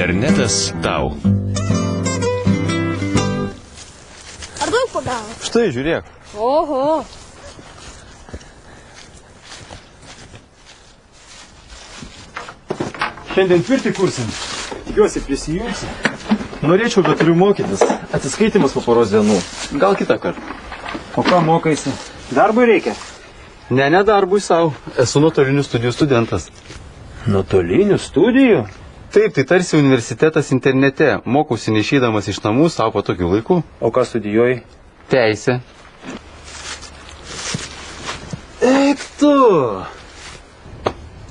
Internetas tau. Ar daug pagavo? Štai, žiūrėk. Oho. Šiandien tvirtį kursim. Tikiuosi prisijungsi. Norėčiau, bet turiu mokytis. Atsiskaitimas po poros dienų. Gal kitą kartą. O ką mokaisi? Darbui reikia? Ne darbui savo. Esu nuotolinių studijų studentas. Nuotolinių studijų? Taip, tai tarsi universitetas internete. Mokausi neišeidamas iš namų savo patogių laikų. O ką studijuoji? Teisė. Eik tu!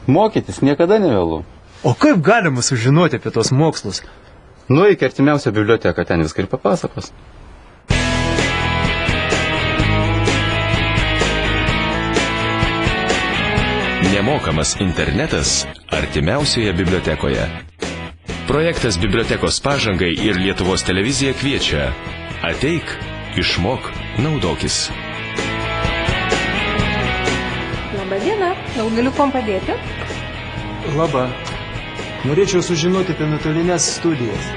Mokytis niekada nevėlu. O kaip galima sužinoti apie tos mokslus? Nueik artimiausią biblioteką, ten viską ir papasakos. Nemokamas internetas artimiausioje bibliotekoje. Projektas Bibliotekos pažangai ir Lietuvos televizija kviečia. Ateik, išmok, naudokis. Labadiena, gal galiu kuom padėti? Labą. Norėčiau sužinoti apie nuotolinės studijas.